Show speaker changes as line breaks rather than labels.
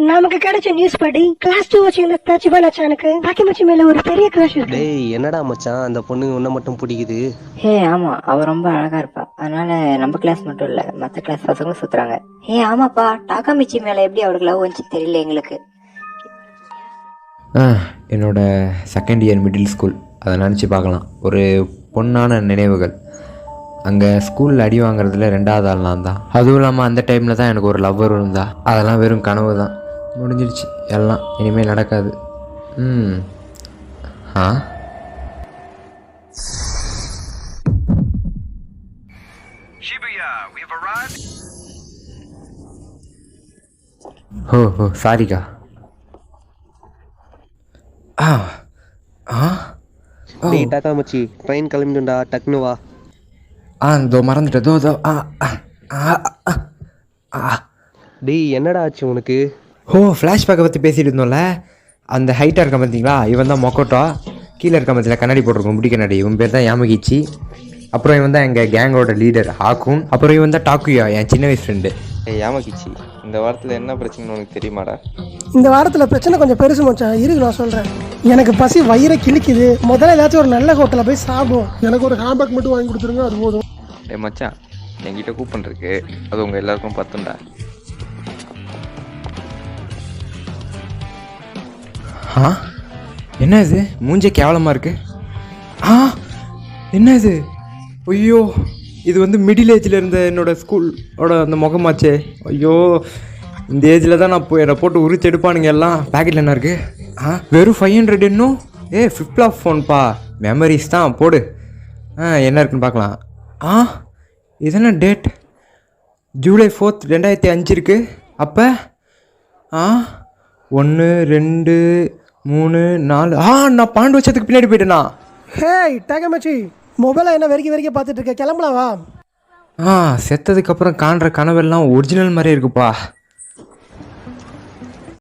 நமக்கு கிடைச்ச நியூஸ் படி கிளாஸ் 2 வச்சிருந்த சிவனாச்சானுக்கு பாக்கிமச்சி மேல ஒரு பெரிய கிரஷ் இருக்கு.
டேய் என்னடா மச்சான் அந்த பொண்ணு உன்னை மட்டும் பிடிக்குது?
ஆமா, அவ ரொம்ப அழகா இருப்பா. அதனால நம்ம கிளாஸ் மட்டும் இல்ல மத்த கிளாஸ் பசங்களும் சுத்துறாங்க. ஆமாப்பா, டாக்காமிச்சி மேல எப்படி அவளுக்கு லவ் வந்துச்சு தெரியல எங்களுக்கு.
என்னோட செகண்ட் இயர் மிடில் ஸ்கூல், அதை நினச்சி பார்க்கலாம். ஒரு பொண்ணான நினைவுகள். அங்கே ஸ்கூலில் அடி வாங்குறதுல 2வது ஆள் நான் தான். அதுவும் இல்லாமல் அந்த டைமில் தான் எனக்கு ஒரு லவ்வர் இருந்தா. அதெல்லாம் வெறும் கனவு தான். முடிஞ்சிருச்சு எல்லாம், இனிமேல் நடக்காது. ஓ சாரிக்கா.
டேய் டாக்காமச்சி, ட்ரெயின் கிளம்பிடும்டா, டக்குனு வா.
இதோ மறந்துட்டேன்.
டேய் என்னடா ஆச்சு உனக்கு?
ஃப்ளாஷ்பேக்கை பற்றி பேசிகிட்டு இருந்தோம்ல, அந்த ஹைட்டாக இருக்க பார்த்தீங்களா, இவன் தான் மொக்கோட்டோ. கீழே இருக்க பார்த்தீங்களா கண்ணாடி போட்டிருக்கோம், முடி கண்ணாடி. இவன் பேர் தான் யாமகிச்சி. அப்புறம் இவன் தான் எங்கள் கேங்கோட லீடர் ஹாக்கூன். அப்புறம் இவன் தான் டாக்குயா, என் சின்ன வயசு ஃப்ரெண்டு.
யாமகிச்சி, இந்த வாரத்தில் என்ன பிரச்சனைன்னு உனக்கு தெரியுமாடா?
இந்த வாரத்தில் பிரச்சனை கொஞ்சம் பெருசு மச்சான். இருக்கு நான் சொல்கிறேன். எனக்கு பசி வயிறை கிழிக்குது. முதல்ல ஏதாச்சும் ஒரு நல்ல ஹோட்டலில் போய் சாப்பிடுவோம். எனக்கு ஒரு ஹேம்பேக் மட்டும் வாங்கி கொடுத்துருங்க, அது போதும்.
மச்சான், என்கிட்ட கூப்பன் இருக்கு, அது உங்கள் எல்லாருக்கும் பத்துண்டா.
என்ன இது, மூஞ்சே கேவலமாக இருக்கு. என்ன இது? ஐயோ, இது வந்து மிடில் ஏஜில் இருந்த என்னோட ஸ்கூலோட அந்த முகமாச்சே. ஐயோ, இந்த ஏஜில் தான் நான் என்னை போட்டு உரிச்சு எடுப்பானுங்க எல்லாம். பேக்கெட்டில் என்ன இருக்குது? வெறும் 500 இன்னும். ஃபிளிப் ஃப்ளாப் ஃபோன்பா, மெமரிஸ் தான் போடு. என்ன இருக்குன்னு பார்க்கலாம். இதென்ன டேட்? ஜூலை 4, 2005 இருக்குது. அப்போ 1 2 3 4 நான் 12 வருஷத்துக்கு பின்னாடி போயிட்டேனா?
டாக்காமச்சி, மொபைலை என்ன வெறிக்க பார்த்துட்டு இருக்க? கிளம்பலாம் வா.
செத்ததுக்கப்புறம் காண்ற கனவெல்லாம் ஒரிஜினல் மாதிரியே இருக்குப்பா.